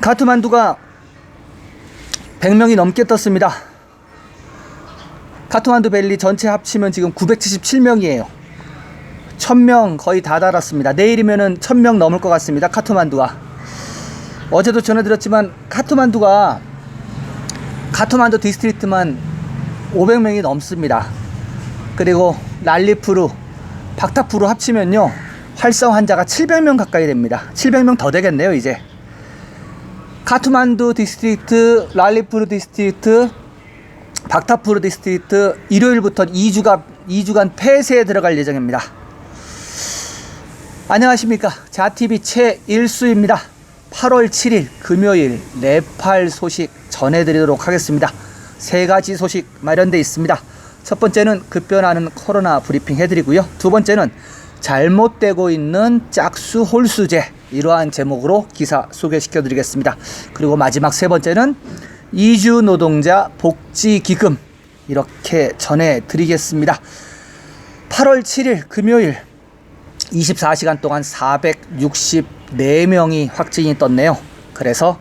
카트만두가 100명이 넘게 떴습니다. 카트만두 밸리 전체 합치면 지금 977명이에요. 1000명 거의 다 달았습니다. 내일이면은 1000명 넘을 것 같습니다. 카트만두가. 어제도 전해드렸지만 카트만두 디스트리트만 500명이 넘습니다. 그리고 랄리푸르, 박타푸르 합치면요 활성 환자가 700명 가까이 됩니다. 700명 더 되겠네요. 이제 카트만두 디스트리트, 랄리푸르 디스트리트, 박타푸르 디스트리트 일요일부터 2주간 폐쇄에 들어갈 예정입니다. 안녕하십니까, 자TV 최일수입니다. 8월 7일 금요일 네팔 소식 전해드리도록 하겠습니다. 세 가지 소식 마련되어 있습니다. 첫 번째는 급변하는 코로나 브리핑 해드리고요. 두 번째는 잘못되고 있는 짝수 홀수제, 이러한 제목으로 기사 소개시켜 드리겠습니다. 그리고 마지막 세 번째는 이주 노동자 복지기금, 이렇게 전해드리겠습니다. 8월 7일 금요일 24시간 동안 464명이 확진이 떴네요. 그래서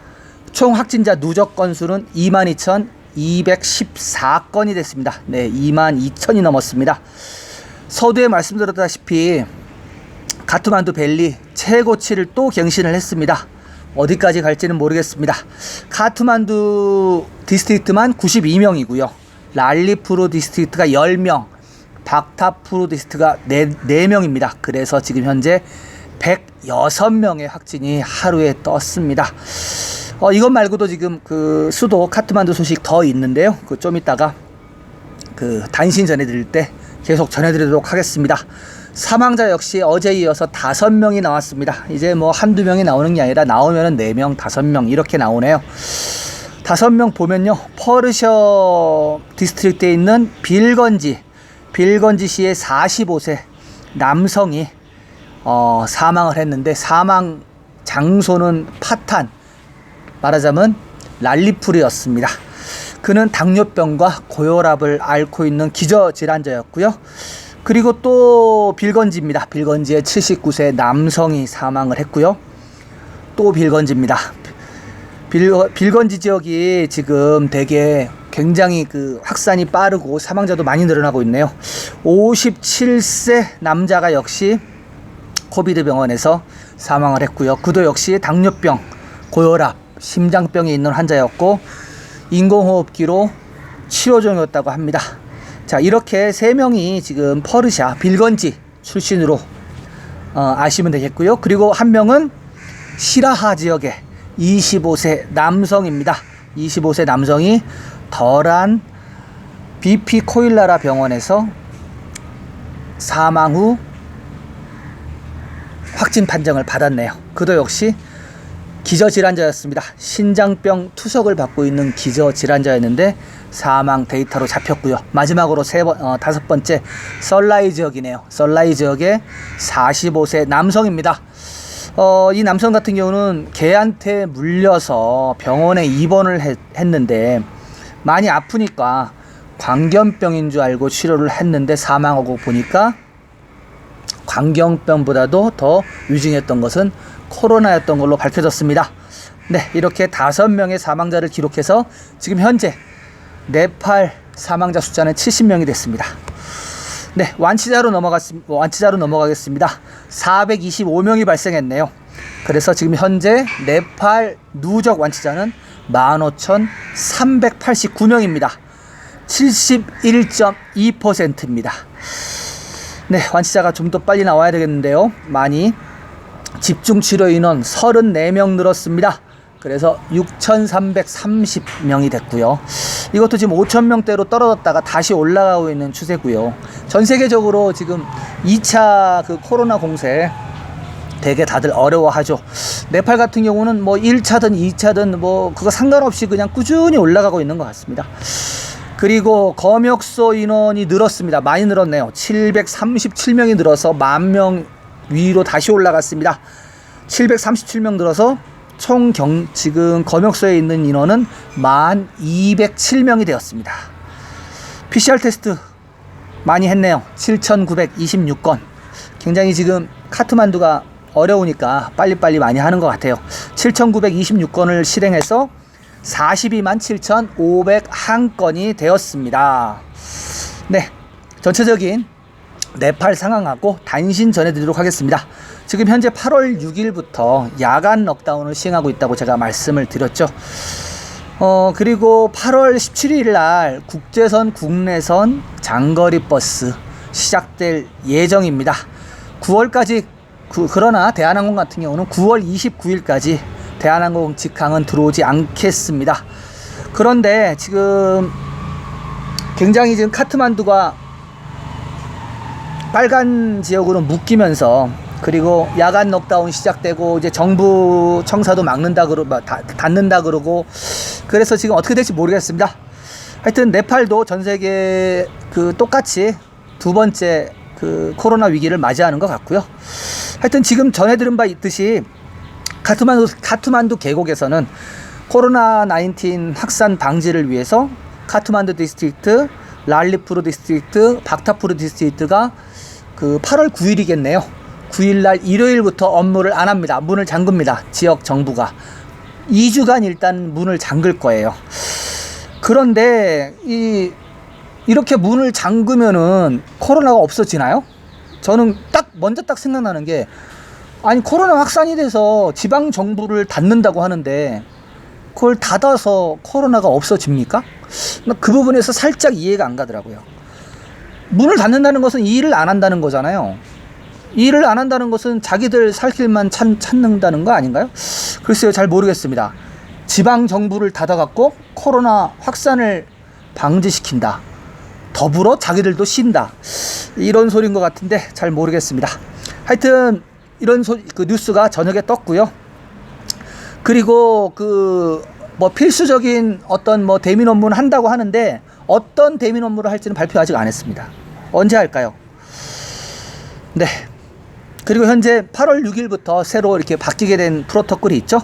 총 확진자 누적 건수는 22,214건이 됐습니다. 네, 22,000이 넘었습니다. 서두에 말씀드렸다시피 카트만두 밸리 최고치를 또 경신을 했습니다. 어디까지 갈지는 모르겠습니다. 카트만두 디스트리트만 92명이고요. 랄리푸르 디스트리트가 10명, 박타푸르 디스트리트가 4명입니다. 그래서 지금 현재 106명의 확진이 하루에 떴습니다. 이것 말고도 지금 그 수도 카트만두 소식 더 있는데요. 좀 이따가 단신 전해드릴 때 계속 전해드리도록 하겠습니다. 사망자 역시 어제 이어서 5명이 나왔습니다. 이제 뭐 한두 명이 나오는 게 아니라 나오면은 4명, 5명 이렇게 나오네요. 5명 보면요, 퍼르셔 디스트릭트에 있는 빌건지시의 45세 남성이 사망을 했는데, 사망 장소는 파탄, 말하자면 랄리푸르였습니다. 그는 당뇨병과 고혈압을 앓고 있는 기저질환자였고요. 그리고 또 빌건지입니다. 빌건지의 79세 남성이 사망을 했고요. 또 빌건지입니다. 빌건지 지역이 지금 되게 굉장히 확산이 빠르고 사망자도 많이 늘어나고 있네요. 57세 남자가 역시 코비드 병원에서 사망을 했고요. 그도 역시 당뇨병, 고혈압, 심장병이 있는 환자였고 인공호흡기로 치료 중이었다고 합니다. 자, 이렇게 3명이 지금 퍼르샤 빌건지 출신으로 아시면 되겠고요. 그리고 한 명은 시라하 지역의 25세 남성입니다. 25세 남성이 더란 BP 코일라라 병원에서 사망 후 확진 판정을 받았네요. 그도 역시 기저질환자였습니다. 신장병 투석을 받고 있는 기저질환자였는데 사망 데이터로 잡혔고요. 마지막으로 5번째 썰라이 지역이네요. 썰라이 지역의 45세 남성입니다. 이 남성 같은 경우는 개한테 물려서 병원에 입원을 했는데 많이 아프니까 광견병인 줄 알고 치료를 했는데 사망하고 보니까 광견병보다도 더 위중했던 것은 코로나였던 걸로 밝혀졌습니다. 네, 이렇게 5명의 사망자를 기록해서 지금 현재 네팔 사망자 숫자는 70명이 됐습니다. 네, 완치자로 넘어가겠습니다. 425명이 발생했네요. 그래서 지금 현재 네팔 누적 완치자는 15,389명입니다. 71.2%입니다. 네, 완치자가 좀 더 빨리 나와야 되겠는데요. 많이 집중치료 인원 34명 늘었습니다. 그래서 6,330명이 됐고요. 이것도 지금 5,000명대로 떨어졌다가 다시 올라가고 있는 추세고요. 전 세계적으로 지금 2차 코로나 공세 되게 다들 어려워하죠. 네팔 같은 경우는 뭐 1차든 2차든 뭐 그거 상관없이 그냥 꾸준히 올라가고 있는 것 같습니다. 그리고 검역소 인원이 늘었습니다. 많이 늘었네요. 737명이 늘어서 10,000명 위로 다시 올라갔습니다. 737명 늘어서 총 지금 검역소에 있는 인원은 1207명이 되었습니다. PCR 테스트 많이 했네요. 7,926건. 굉장히 지금 카트만두가 어려우니까 빨리빨리 많이 하는 것 같아요. 7,926건을 실행해서 42만 7,501건이 되었습니다. 네, 전체적인 네팔 상황하고 단신 전해드리도록 하겠습니다. 지금 현재 8월 6일부터 야간 럭다운을 시행하고 있다고 제가 말씀을 드렸죠. 그리고 8월 17일 날 국제선, 국내선 장거리 버스 시작될 예정입니다. 9월까지 그러나 대한항공 같은 경우는 9월 29일까지 대한항공 직항은 들어오지 않겠습니다. 그런데 지금 굉장히 지금 카트만두가 빨간 지역으로 묶이면서, 그리고 야간 럭다운 시작되고 이제 정부 청사도 닫는다 그러고, 그래서 지금 어떻게 될지 모르겠습니다. 하여튼 네팔도 전 세계 똑같이 두 번째 코로나 위기를 맞이하는 것 같고요. 하여튼 지금 전해드린 바 있듯이 카트만두 계곡에서는 코로나 19 확산 방지를 위해서 카트만두 디스트릭트, 랄리푸르 디스트릭트, 박타푸르 디스트릭트가 8월 9일이겠네요. 9일날 일요일부터 업무를 안 합니다. 문을 잠급니다. 지역 정부가 2주간 일단 문을 잠글 거예요. 그런데 이렇게 문을 잠그면은 코로나가 없어지나요? 저는 먼저 생각나는 게, 아니 코로나 확산이 돼서 지방 정부를 닫는다고 하는데 그걸 닫아서 코로나가 없어집니까? 그 부분에서 살짝 이해가 안 가더라고요. 문을 닫는다는 것은 일을 안 한다는 거잖아요. 일을 안 한다는 것은 자기들 살 길만 찾는다는 거 아닌가요? 글쎄요, 잘 모르겠습니다. 지방 정부를 닫아갖고 코로나 확산을 방지시킨다, 더불어 자기들도 쉰다, 이런 소리인 것 같은데 잘 모르겠습니다. 하여튼 이런 뉴스가 저녁에 떴고요. 그리고 필수적인 어떤 대민 업무는 한다고 하는데 어떤 대민 업무를 할지는 발표 아직 안 했습니다. 언제 할까요? 네. 그리고 현재 8월 6일부터 새로 이렇게 바뀌게 된 프로토콜이 있죠.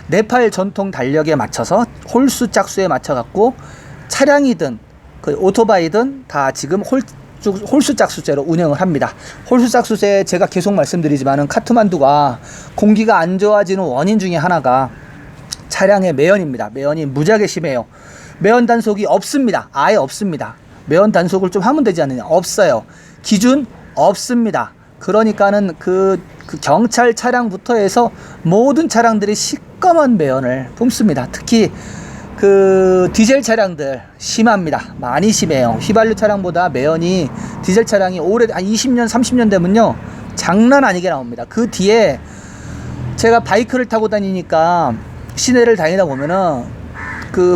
네팔 전통 달력에 맞춰서 홀수 짝수에 맞춰 갖고 차량이든 오토바이든 다 지금 홀수 짝수제로 운영을 합니다. 홀수 짝수제 제가 계속 말씀드리지만은 카트만두가 공기가 안 좋아지는 원인 중에 하나가 차량의 매연입니다. 매연이 무지하게 심해요. 매연 단속이 없습니다. 아예 없습니다. 매연 단속을 좀 하면 되지 않느냐? 없어요. 기준 없습니다. 그러니까는 경찰 차량부터 해서 모든 차량들이 시꺼먼 매연을 뿜습니다. 특히 디젤 차량들 심합니다. 많이 심해요. 휘발유 차량보다 매연이, 디젤 차량이 한 20년 30년 되면요 장난 아니게 나옵니다. 그 뒤에 제가 바이크를 타고 다니니까 시내를 다니다 보면은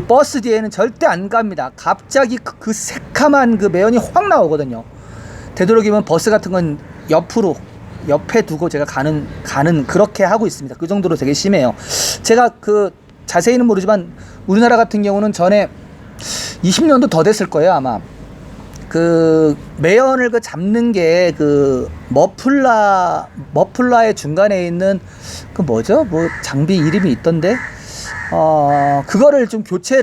버스 뒤에는 절대 안 갑니다. 갑자기 그 새카만 매연이 확 나오거든요. 되도록이면 버스 같은 건 옆에 두고 제가 가는 그렇게 하고 있습니다. 그 정도로 되게 심해요. 제가 자세히는 모르지만 우리나라 같은 경우는 전에 20년도 더 됐을 거예요, 아마. 매연을 잡는 게 머플러의 중간에 있는 뭐죠? 장비 이름이 있던데. 그거를 좀 교체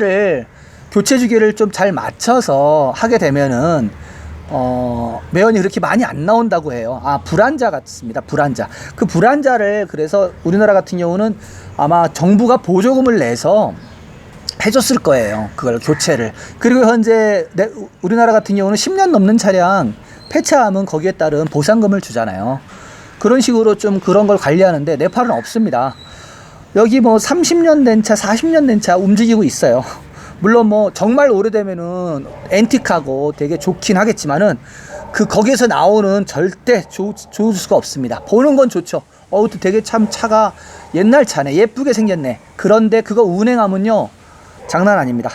주기를 좀 잘 맞춰서 하게 되면은 매연이 그렇게 많이 안 나온다고 해요. 불안자 같습니다. 불안자. 불안자를 그래서 우리나라 같은 경우는 아마 정부가 보조금을 내서 해줬을 거예요. 그걸 교체를. 그리고 현재 우리나라 같은 경우는 10년 넘는 차량 폐차하면 거기에 따른 보상금을 주잖아요. 그런 식으로 좀 그런 걸 관리하는데 네팔은 없습니다. 여기 30년 된 차, 40년 된 차 움직이고 있어요. 물론 정말 오래되면은 앤틱하고 되게 좋긴 하겠지만은 거기에서 나오는 절대 좋을 수가 없습니다. 보는 건 좋죠. 되게 참 차가 옛날 차네, 예쁘게 생겼네. 그런데 그거 운행하면요 장난 아닙니다.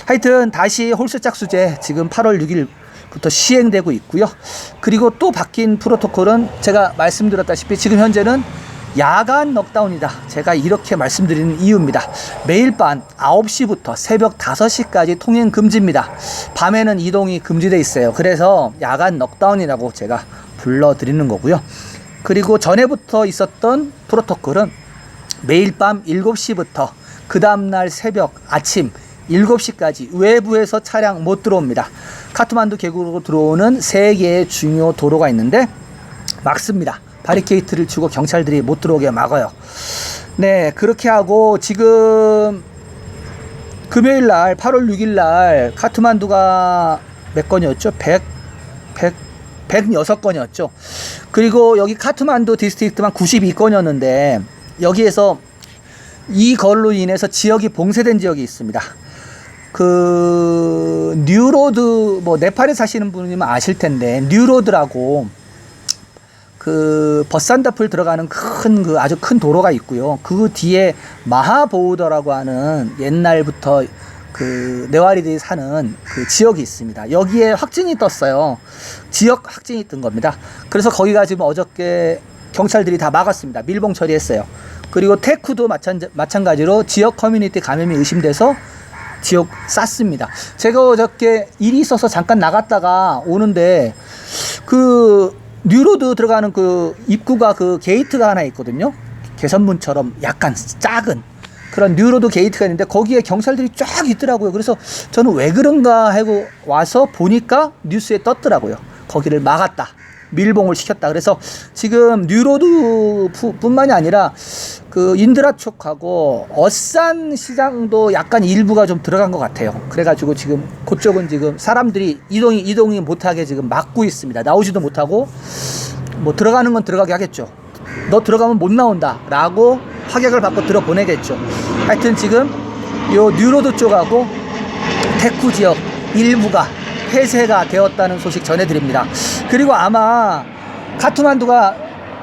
하여튼 다시 홀수 짝수제 지금 8월 6일부터 시행되고 있고요. 그리고 또 바뀐 프로토콜은 제가 말씀드렸다시피 지금 현재는 야간 넉다운이다. 제가 이렇게 말씀드리는 이유입니다. 매일 밤 9시부터 새벽 5시까지 통행 금지입니다. 밤에는 이동이 금지되어 있어요. 그래서 야간 넉다운이라고 제가 불러드리는 거고요. 그리고 전에부터 있었던 프로토콜은 매일 밤 7시부터 그 다음날 아침 7시까지 외부에서 차량 못 들어옵니다. 카트만두 계곡으로 들어오는 3개의 중요 도로가 있는데 막습니다. 바리케이트를 주고 경찰들이 못 들어오게 막아요. 네, 그렇게 하고 지금 금요일 날 8월 6일 날 카트만두가 몇 건이었죠? 106건이었죠. 그리고 여기 카트만두 디스트릭트만 92건이었는데 여기에서 이 걸로 인해서 지역이 봉쇄된 지역이 있습니다. 그 뉴로드, 뭐 네팔에 사시는 분이면 아실 텐데 뉴로드라고 그 버산다풀 들어가는 큰 아주 큰 도로가 있고요. 그 뒤에 마하보우더라고 하는 옛날부터 그 네와리들이 사는 그 지역이 있습니다. 여기에 확진이 떴어요. 지역 확진이 뜬 겁니다. 그래서 거기가 지금 어저께 경찰들이 다 막았습니다. 밀봉 처리했어요. 그리고 테쿠도 마찬가지로 지역 커뮤니티 감염이 의심돼서 지역 쌌습니다. 제가 어저께 일이 있어서 잠깐 나갔다가 오는데 그 뉴로드 들어가는 그 입구가 그 게이트가 하나 있거든요. 개선문처럼 약간 작은 그런 뉴로드 게이트가 있는데 거기에 경찰들이 쫙 있더라고요. 그래서 저는 왜 그런가 하고 와서 보니까 뉴스에 떴더라고요. 거기를 막았다. 밀봉을 시켰다. 그래서 지금 뉴로드 뿐만이 아니라 그 인드라촉하고 어산 시장도 약간 일부가 좀 들어간 것 같아요. 그래가지고 지금 그쪽은 지금 사람들이 이동이 못하게 지금 막고 있습니다. 나오지도 못하고 뭐 들어가는 건 들어가게 하겠죠. 너 들어가면 못 나온다 라고 확약을 받고 들어보내겠죠. 하여튼 지금 요 뉴로드 쪽하고 테쿠 지역 일부가 폐쇄가 되었다는 소식 전해드립니다. 그리고 아마 카트만두가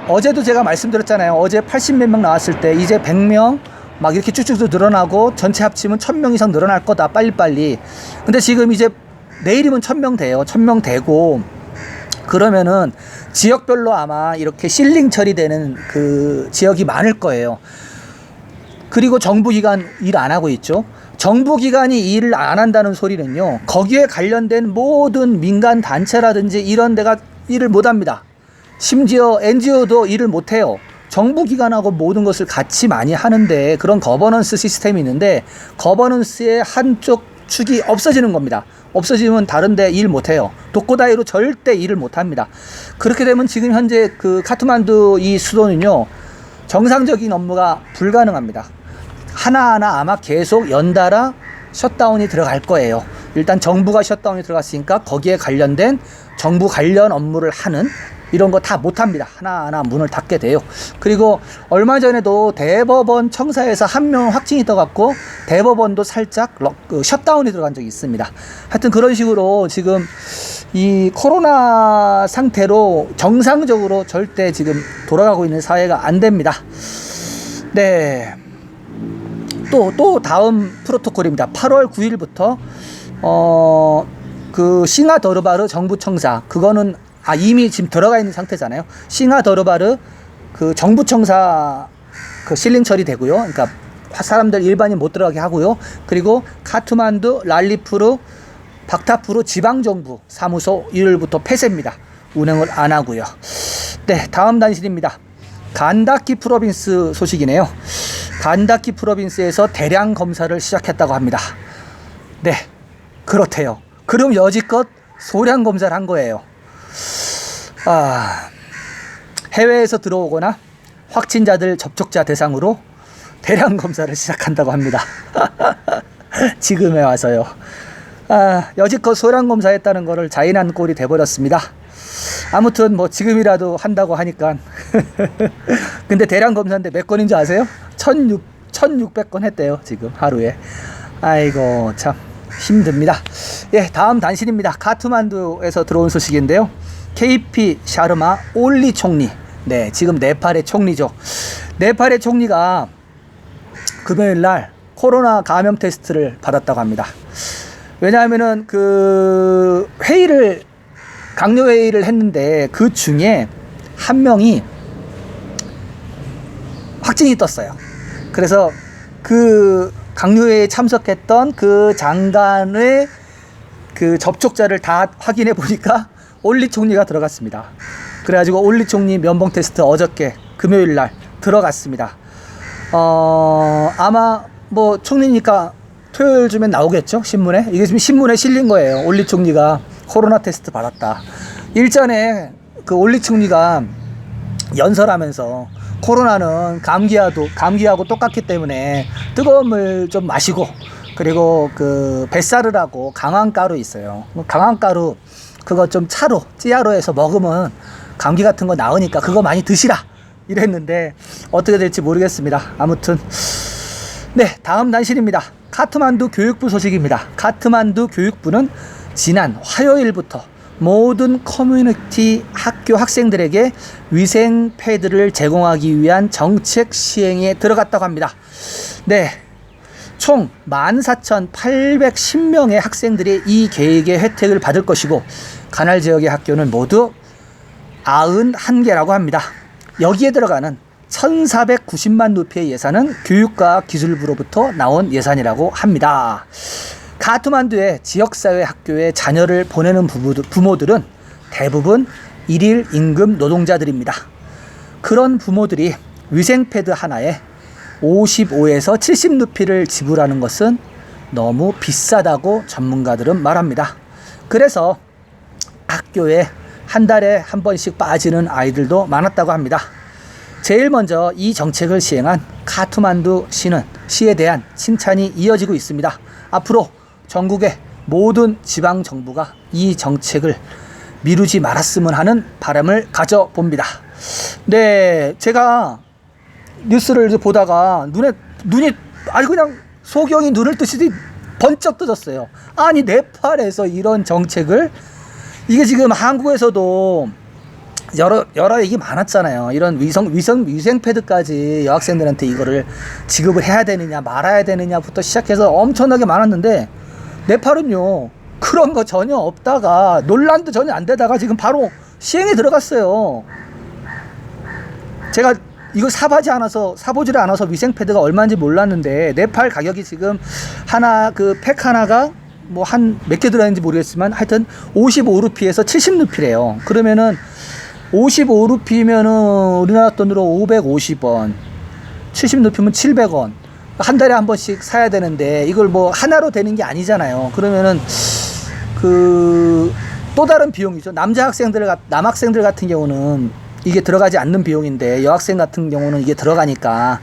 어제도 제가 말씀드렸잖아요. 어제 80몇 명 나왔을 때 이제 100명 막 이렇게 쭉쭉 늘어나고 전체 합치면 1000명 이상 늘어날 거다 빨리빨리. 근데 지금 이제 내일이면 1000명 돼요. 1000명 되고 그러면은 지역별로 아마 이렇게 실링 처리되는 그 지역이 많을 거예요. 그리고 정부기관 일 안 하고 있죠. 정부기관이 일을 안 한다는 소리는요, 거기에 관련된 모든 민간 단체라든지 이런 데가 일을 못 합니다. 심지어 NGO도 일을 못 해요. 정부기관하고 모든 것을 같이 많이 하는데 그런 거버넌스 시스템이 있는데 거버넌스의 한쪽 축이 없어지는 겁니다. 없어지면 다른 데 일 못 해요. 독고다이로 절대 일을 못 합니다. 그렇게 되면 지금 현재 그 카트만두 이 수도는요, 정상적인 업무가 불가능합니다. 하나하나 아마 계속 연달아 셧다운이 들어갈 거예요. 일단 정부가 셧다운이 들어갔으니까 거기에 관련된 정부 관련 업무를 하는 이런 거 다 못합니다. 하나하나 문을 닫게 돼요. 그리고 얼마 전에도 대법원 청사에서 한 명 확진이 떠갖고 대법원도 살짝 셧다운이 들어간 적이 있습니다. 하여튼 그런 식으로 지금 이 코로나 상태로 정상적으로 절대 지금 돌아가고 있는 사회가 안 됩니다. 네. 또 다음 프로토콜입니다. 8월 9일부터 그 싱하더르바르 정부청사, 그거는 이미 지금 들어가 있는 상태잖아요. 싱하더르바르 그 정부청사 그 실링 처리되고요. 그러니까 사람들 일반인 못 들어가게 하고요. 그리고 카트만두, 랄리푸르, 박타푸르 지방정부 사무소 1일부터 폐쇄입니다. 운행을 안 하고요. 네, 다음 단신입니다. 간다키 프로빈스 소식이네요. 간다키 프로빈스에서 대량 검사를 시작했다고 합니다. 네, 그렇대요. 그럼 여지껏 소량 검사를 한 거예요. 해외에서 들어오거나 확진자들 접촉자 대상으로 대량 검사를 시작한다고 합니다. 지금에 와서요. 여지껏 소량 검사했다는 거를 자인한 꼴이 돼버렸습니다. 아무튼 뭐 지금이라도 한다고 하니까. 근데 대량 검사인데 몇 건인 줄 아세요? 1600건 했대요. 지금 하루에. 아이고 참 힘듭니다. 예, 다음 단신입니다. 카트만두에서 들어온 소식인데요. KP 샤르마 올리 총리. 네, 지금 네팔의 총리죠. 네팔의 총리가 금요일 날 코로나 감염 테스트를 받았다고 합니다. 왜냐하면은 그 강요 회의를 했는데 그 중에 한 명이 확진이 떴어요. 그래서 그 강요회의에 참석했던 그 장관의 그 접촉자를 다 확인해 보니까 올리 총리가 들어갔습니다. 그래가지고 올리 총리 면봉 테스트 어저께 금요일 날 들어갔습니다. 아마 뭐 총리니까 토요일쯤엔 나오겠죠, 신문에. 이게 지금 신문에 실린 거예요. 올리 총리가 코로나 테스트 받았다. 일전에 그 올리 총리가 연설하면서 코로나는 감기하고 똑같기 때문에 뜨거운 물 좀 마시고, 그리고 그 뱃살을 하고 강황가루 있어요. 강황가루 그거 좀 차로 찌아로 해서 먹으면 감기 같은 거 나으니까 그거 많이 드시라 이랬는데 어떻게 될지 모르겠습니다. 아무튼 네, 다음 단신입니다. 카트만두 교육부 소식입니다. 카트만두 교육부는 지난 화요일부터 모든 커뮤니티 학교 학생들에게 위생 패드를 제공하기 위한 정책 시행에 들어갔다고 합니다. 네, 총 14,810명의 학생들이 이 계획의 혜택을 받을 것이고, 관할 지역의 학교는 모두 91개라고 합니다. 여기에 들어가는 1,490만 루피의 예산은 교육과기술부로부터 나온 예산이라고 합니다. 카트만두의 지역사회 학교에 자녀를 보내는 부모들은 대부분 일일 임금 노동자들입니다. 그런 부모들이 위생패드 하나에 55에서 70 루피를 지불하는 것은 너무 비싸다고 전문가들은 말합니다. 그래서 학교에 한 달에 한 번씩 빠지는 아이들도 많았다고 합니다. 제일 먼저 이 정책을 시행한 카트만두 시에 대한 칭찬이 이어지고 있습니다. 앞으로 전국의 모든 지방정부가 이 정책을 미루지 말았으면 하는 바람을 가져봅니다. 네, 제가 뉴스를 보다가 눈이 아주 그냥 소경이 눈을 뜨시듯이 번쩍 뜨졌어요. 아니, 네팔에서 이런 정책을, 이게 지금 한국에서도 여러 얘기 많았잖아요. 이런 위생 패드까지 여학생들한테 이거를 지급을 해야 되느냐 말아야 되느냐부터 시작해서 엄청나게 많았는데, 네팔은요 그런 거 전혀 없다가, 논란도 전혀 안 되다가 지금 바로 시행에 들어갔어요. 제가 이거 사보지를 않아서 위생 패드가 얼마인지 몰랐는데, 네팔 가격이 지금 그 팩 하나가 뭐 한 몇 개 들어있는지 모르겠지만 하여튼 55루피에서 70루피래요. 그러면은 55루피면은 우리나라 돈으로 550원, 70루피면 700원. 한 달에 한 번씩 사야 되는데 이걸 뭐 하나로 되는 게 아니잖아요. 그러면은 또 다른 비용이죠. 남학생들 같은 경우는 이게 들어가지 않는 비용인데, 여학생 같은 경우는 이게 들어가니까,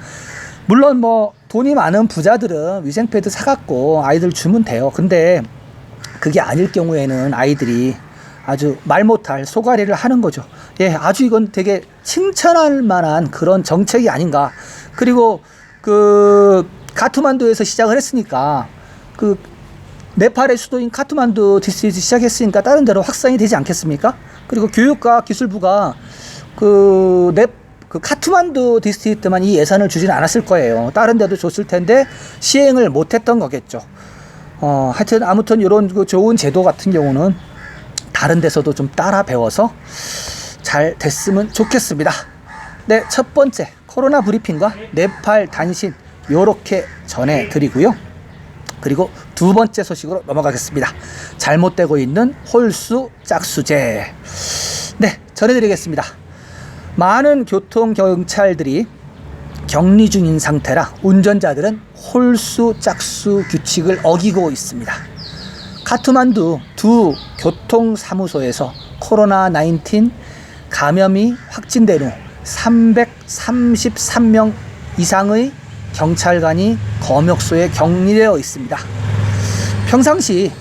물론 뭐 돈이 많은 부자들은 위생패드 사갖고 아이들 주면 돼요. 근데 그게 아닐 경우에는 아이들이 아주 말 못할 소가리를 하는 거죠. 예, 아주 이건 되게 칭찬할 만한 그런 정책이 아닌가. 그리고 카트만두에서 시작을 했으니까, 네팔의 수도인 카트만두 디스트릭트 시작했으니까 다른 데로 확산이 되지 않겠습니까? 그리고 교육과 기술부가 카트만두 디스트릭트만 이 예산을 주지는 않았을 거예요. 다른 데도 줬을 텐데 시행을 못했던 거겠죠. 하여튼 아무튼 이런 좋은 제도 같은 경우는 다른 데서도 좀 따라 배워서 잘 됐으면 좋겠습니다. 네, 첫 번째 코로나 브리핑과 네팔 단신 요렇게 전해드리고요. 그리고 두 번째 소식으로 넘어가겠습니다. 잘못되고 있는 홀수 짝수제. 네, 전해드리겠습니다. 많은 교통경찰들이 격리 중인 상태라 운전자들은 홀수 짝수 규칙을 어기고 있습니다. 카트만두 두 교통사무소에서 코로나19 감염이 확진된 후 333명 이상의 경찰관이 검역소에 격리되어 있습니다. 평상시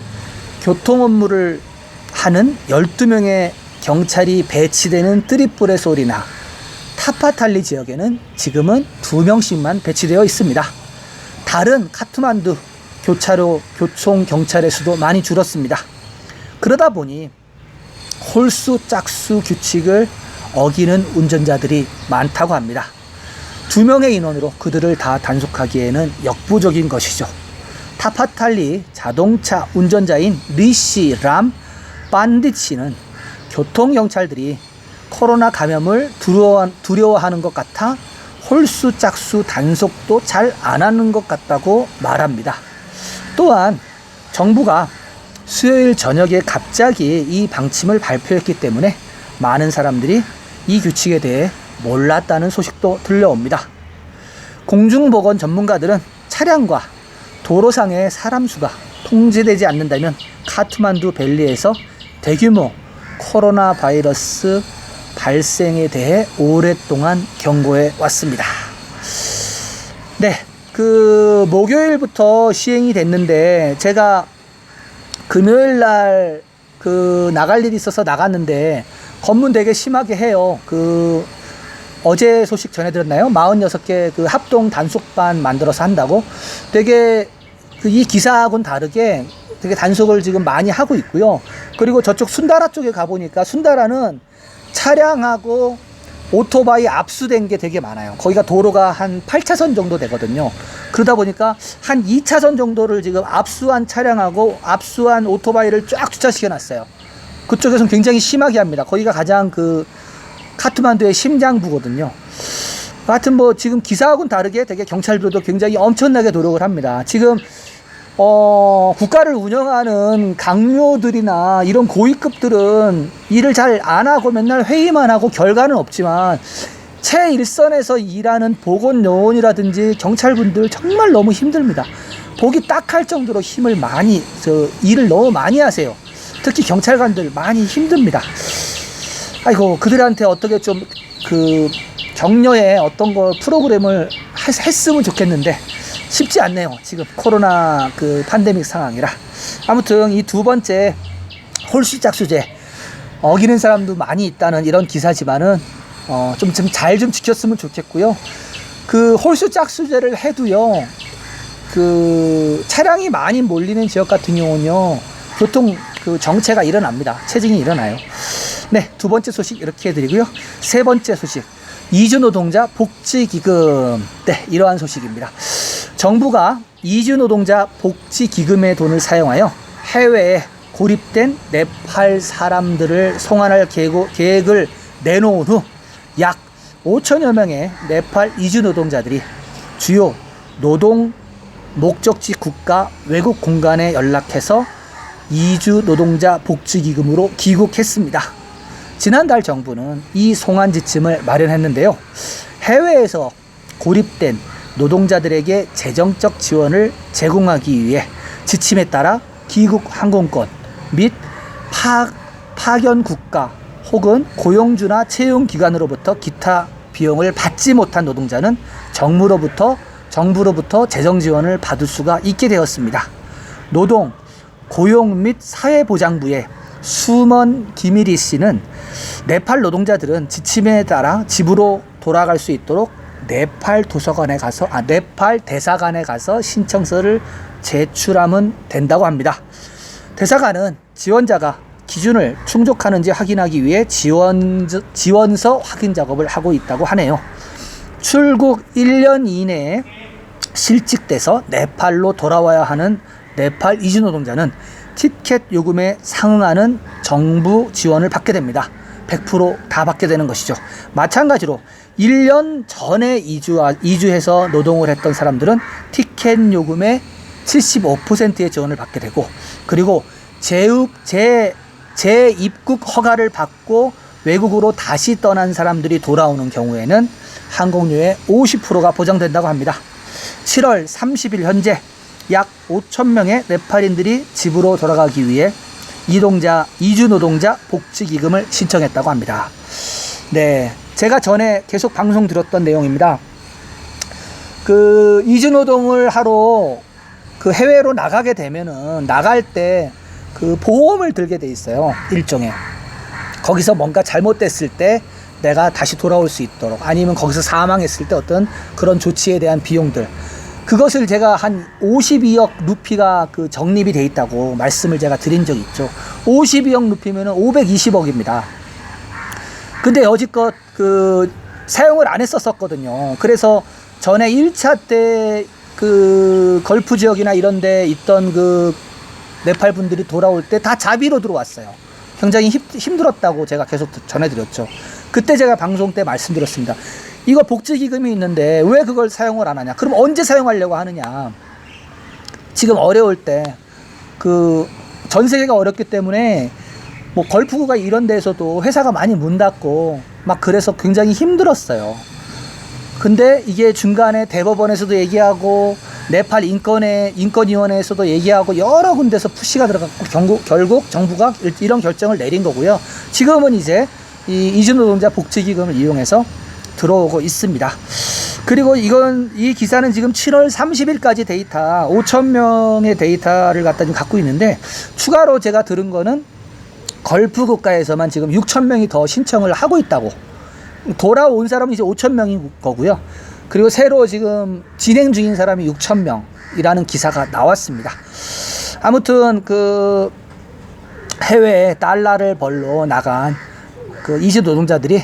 교통 업무를 하는 12명의 경찰이 배치되는 트리플의 소리나 타파탈리 지역에는 지금은 2명씩만 배치되어 있습니다. 다른 카트만두 교총 경찰의 수도 많이 줄었습니다. 그러다 보니 홀수 짝수 규칙을 어기는 운전자들이 많다고 합니다. 2명의 인원으로 그들을 다 단속하기에는 역부족인 것이죠. 타파탈리 자동차 운전자인 리시 람 반딧 씨는 교통경찰들이 코로나 감염을 두려워하는 것 같아 홀수 짝수 단속도 잘 안 하는 것 같다고 말합니다. 또한 정부가 수요일 저녁에 갑자기 이 방침을 발표했기 때문에 많은 사람들이 이 규칙에 대해 몰랐다는 소식도 들려옵니다. 공중보건 전문가들은 차량과 도로상의 사람 수가 통제되지 않는다면 카트만두 밸리에서 대규모 코로나 바이러스 발생에 대해 오랫동안 경고해 왔습니다. 네, 그 목요일부터 시행이 됐는데 제가 금요일 날 그 나갈 일이 있어서 나갔는데 검문 되게 심하게 해요. 그 어제 소식 전해 들었나요? 46개 그 합동 단속반 만들어서 한다고. 되게 이 기사하고는 다르게 되게 단속을 지금 많이 하고 있고요. 그리고 저쪽 순다라 쪽에 가보니까 순다라는 차량하고 오토바이 압수된 게 되게 많아요. 거기가 도로가 한 8차선 정도 되거든요. 그러다 보니까 한 2차선 정도를 지금 압수한 차량하고 압수한 오토바이를 쫙 주차시켜 놨어요. 그쪽에서는 굉장히 심하게 합니다. 거기가 가장 그 카트만두의 심장부거든요. 하여튼 뭐 지금 기사하고는 다르게 되게 경찰들도 굉장히 엄청나게 노력을 합니다. 지금 국가를 운영하는 강요들이나 이런 고위급들은 일을 잘 안 하고 맨날 회의만 하고 결과는 없지만 최일선에서 일하는 보건요원이라든지 경찰분들 정말 너무 힘듭니다. 보기 딱할 정도로 힘을 많이 일을 너무 많이 하세요. 특히 경찰관들 많이 힘듭니다. 아이고, 그들한테 어떻게 좀 그 격려의 어떤 거 프로그램을 했으면 좋겠는데 쉽지 않네요. 지금 코로나 그 팬데믹 상황이라. 아무튼 이 두 번째 홀수짝수제 어기는 사람도 많이 있다는 이런 기사지만은 좀 잘 좀 지켰으면 좋겠고요. 그 홀수짝수제를 해도요, 그 차량이 많이 몰리는 지역 같은 경우는요, 교통 그 정체가 일어납니다. 체증이 일어나요. 네, 두 번째 소식 이렇게 해드리고요. 세 번째 소식, 이주노동자 복지기금. 네, 이러한 소식입니다. 정부가 이주노동자 복지기금의 돈을 사용하여 해외에 고립된 네팔 사람들을 송환할 계획을 내놓은 후 약 5천여 명의 네팔 이주노동자들이 주요 노동 목적지 국가 외국 공간에 연락해서 이주노동자 복지기금으로 귀국했습니다. 지난달 정부는 이 송환 지침을 마련했는데요. 해외에서 고립된 노동자들에게 재정적 지원을 제공하기 위해 지침에 따라 귀국 항공권 및 파견 국가 혹은 고용주나 채용기관으로부터 기타 비용을 받지 못한 노동자는 정부로부터 재정 지원을 받을 수가 있게 되었습니다. 노동, 고용 및 사회보장부의 수먼 기미리 씨는 네팔 노동자들은 지침에 따라 집으로 돌아갈 수 있도록 네팔 대사관에 가서 신청서를 제출하면 된다고 합니다. 대사관은 지원자가 기준을 충족하는지 확인하기 위해 지원서 확인 작업을 하고 있다고 하네요. 출국 1년 이내에 실직돼서 네팔로 돌아와야 하는 네팔 이주노동자는 티켓 요금에 상응하는 정부 지원을 받게 됩니다. 100% 다 받게 되는 것이죠. 마찬가지로 1년 전에 이주해서 노동을 했던 사람들은 티켓 요금의 75%의 지원을 받게 되고, 그리고 재입국 허가를 받고 외국으로 다시 떠난 사람들이 돌아오는 경우에는 항공료의 50%가 보장된다고 합니다. 7월 30일 현재 약 5,000명의 네팔인들이 집으로 돌아가기 위해 이주노동자 복지기금을 신청했다고 합니다. 네, 제가 전에 계속 방송 들었던 내용입니다. 그 이주노동을 하러 그 해외로 나가게 되면은 나갈 때 그 보험을 들게 돼 있어요. 일종의. 거기서 뭔가 잘못됐을 때 내가 다시 돌아올 수 있도록, 아니면 거기서 사망했을 때 어떤 그런 조치에 대한 비용들, 그것을 제가 한 52억 루피가 그 적립이 돼 있다고 말씀을 제가 드린 적이 있죠. 52억 루피면은 520억입니다. 근데 여지껏 그 사용을 안 했었거든요. 그래서 전에 1차 때 그 걸프 지역이나 이런 데 있던 그 네팔 분들이 돌아올 때 다 자비로 들어왔어요. 굉장히 힘들었다고 제가 계속 전해드렸죠. 그때 제가 방송 때 말씀드렸습니다. 이거 복지기금이 있는데 왜 그걸 사용을 안 하냐? 그럼 언제 사용하려고 하느냐? 지금 어려울 때 그 전 세계가 어렵기 때문에 뭐 걸프구가 이런 데서도 회사가 많이 문 닫고 막 그래서 굉장히 힘들었어요. 근데 이게 중간에 대법원에서도 얘기하고 네팔 인권위원회에서도 얘기하고 여러 군데서 푸시가 들어갔고 결국 정부가 이런 결정을 내린 거고요. 지금은 이제 이 이주노동자 복지기금을 이용해서 들어오고 있습니다. 그리고 이 기사는 지금 7월 30일까지 데이터 5,000명의 데이터를 갖다 지금 갖고 있는데, 추가로 제가 들은 거는 걸프 국가에서만 지금 6,000명이 더 신청을 하고 있다고. 돌아온 사람은 이제 5,000명인 거고요. 그리고 새로 지금 진행 중인 사람이 6,000명이라는 기사가 나왔습니다. 아무튼 그 해외에 달러를 벌러 나간 그 이주 노동자들이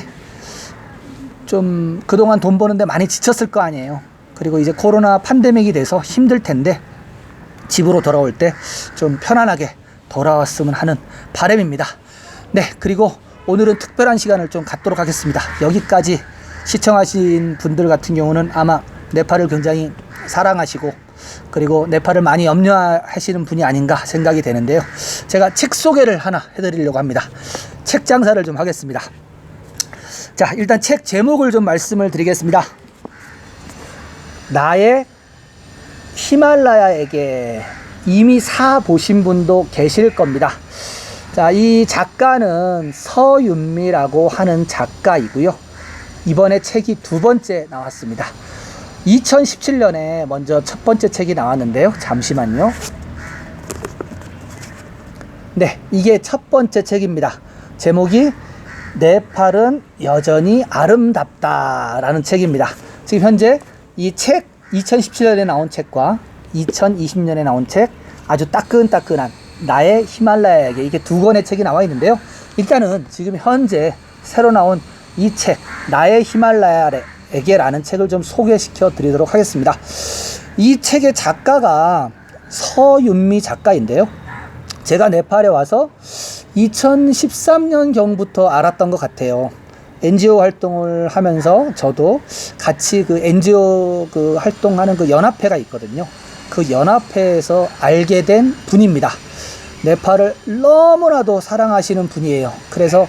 좀 그동안 돈 버는데 많이 지쳤을 거 아니에요. 그리고 이제 코로나 팬데믹이 돼서 힘들 텐데 집으로 돌아올 때 좀 편안하게 돌아왔으면 하는 바람입니다. 네, 그리고 오늘은 특별한 시간을 좀 갖도록 하겠습니다. 여기까지 시청하신 분들 같은 경우는 아마 네팔을 굉장히 사랑하시고, 그리고 네팔을 많이 염려하시는 분이 아닌가 생각이 되는데요. 제가 책 소개를 하나 해드리려고 합니다. 책 장사를 좀 하겠습니다. 자, 일단 책 제목을 좀 말씀을 드리겠습니다. 나의 히말라야에게. 이미 사 보신 분도 계실 겁니다. 자, 이 작가는 서윤미라고 하는 작가이고요. 이번에 책이 두 번째 나왔습니다. 2017년에 먼저 첫 번째 책이 나왔는데요. 잠시만요. 네, 이게 첫 번째 책입니다. 제목이 네팔은 여전히 아름답다 라는 책입니다. 지금 현재 이 책, 2017년에 나온 책과 2020년에 나온 책, 아주 따끈따끈한 나의 히말라야에게, 이게 두 권의 책이 나와 있는데요. 일단은 지금 현재 새로 나온 이 책, 나의 히말라야에게 라는 책을 좀 소개시켜 드리도록 하겠습니다. 이 책의 작가가 서윤미 작가인데요. 제가 네팔에 와서 2013년경부터 알았던 것 같아요. NGO 활동을 하면서 저도 같이 그 NGO 그 활동하는 그 연합회가 있거든요. 그 연합회에서 알게 된 분입니다. 네팔을 너무나도 사랑하시는 분이에요. 그래서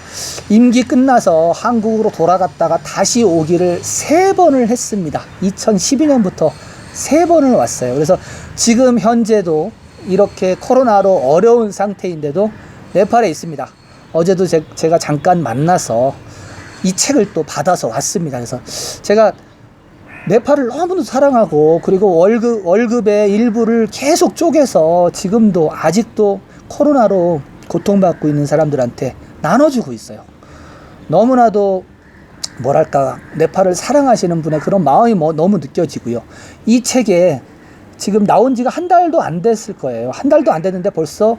임기 끝나서 한국으로 돌아갔다가 다시 오기를 3번을 했습니다. 2012년부터 3번을 왔어요. 그래서 지금 현재도 이렇게 코로나로 어려운 상태인데도 네팔에 있습니다. 어제도 제가 잠깐 만나서 이 책을 또 받아서 왔습니다. 그래서 제가 네팔을 너무도 사랑하고, 그리고 월급의 일부를 계속 쪼개서 지금도 아직도 코로나로 고통받고 있는 사람들한테 나눠주고 있어요. 너무나도 뭐랄까, 네팔을 사랑하시는 분의 그런 마음이 너무 느껴지고요. 이 책에 지금 나온 지가 한 달도 안 됐을 거예요. 한 달도 안 됐는데 벌써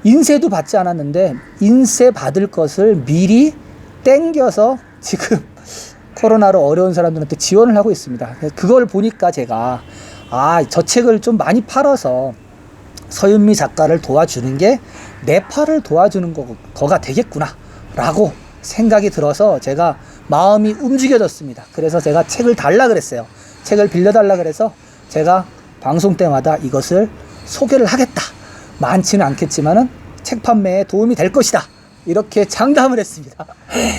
인쇄도 받지 않았는데 인쇄 받을 것을 미리 땡겨서 지금 코로나로 어려운 사람들한테 지원을 하고 있습니다. 그걸 보니까 제가 저 책을 좀 많이 팔아서 서윤미 작가를 도와주는 게 네팔을 도와주는 거가 되겠구나 라고 생각이 들어서 제가 마음이 움직여졌습니다. 그래서 제가 책을 달라 그랬어요. 책을 빌려달라 그래서 제가 방송 때마다 이것을 소개를 하겠다. 많지는 않겠지만은 책 판매에 도움이 될 것이다. 이렇게 장담을 했습니다.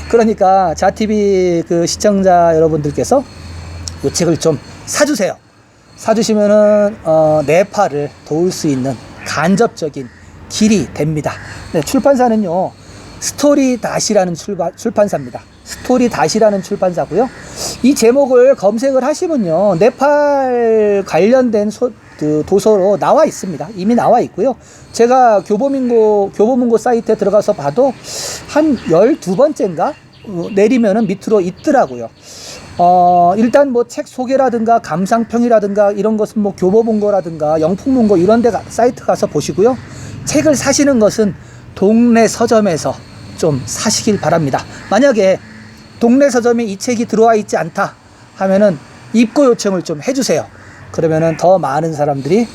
그러니까 자TV 그 시청자 여러분들께서 이 책을 좀 사주세요. 사주시면은 네팔을 도울 수 있는 간접적인 길이 됩니다. 네, 출판사는요 스토리닷이라는 출판사입니다. 스토리닷이라는 출판사고요. 이 제목을 검색을 하시면요 네팔 관련된 도서로 나와 있습니다. 이미 나와 있고요. 제가 교보문고 사이트에 들어가서 봐도 한 12번째인가 내리면은 밑으로 있더라고요. 일단 뭐 책 소개라든가 감상평이라든가 이런 것은 뭐 교보문고라든가 영풍문고 이런 데 사이트 가서 보시고요. 책을 사시는 것은 동네 서점에서 좀 사시길 바랍니다. 만약에 동네 서점에 이 책이 들어와 있지 않다 하면은 입고 요청을 좀 해주세요. 그러면은 더 많은 사람들이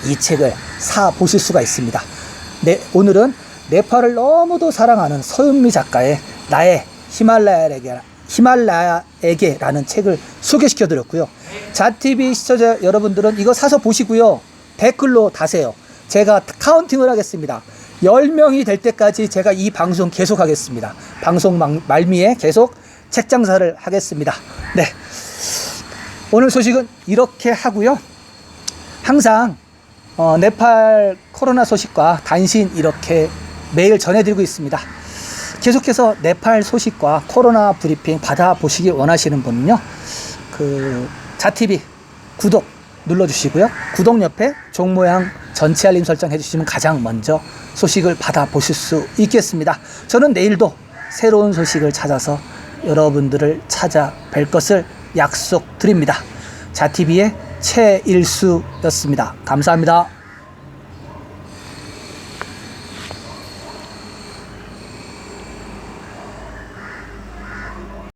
이 책을 사 보실 수가 있습니다. 네, 오늘은 네팔을 너무도 사랑하는 서윤미 작가의 나의 히말라야에게라는 책을 소개시켜 드렸고요. 자TV 시청자 여러분들은 이거 사서 보시고요. 댓글로 다세요. 제가 카운팅을 하겠습니다. 10명이 될 때까지 제가 이 방송 계속 하겠습니다. 방송 말미에 계속 책 장사를 하겠습니다. 네. 오늘 소식은 이렇게 하고요. 항상 네팔 코로나 소식과 단신 이렇게 매일 전해드리고 있습니다. 계속해서 네팔 소식과 코로나 브리핑 받아보시기 원하시는 분은요, 그 자TV 구독 눌러주시고요. 구독 옆에 종 모양 전체 알림 설정 해주시면 가장 먼저 소식을 받아보실 수 있겠습니다. 저는 내일도 새로운 소식을 찾아서 여러분들을 찾아뵐 것을 약속드립니다. 자TV의 최일수였습니다. 감사합니다.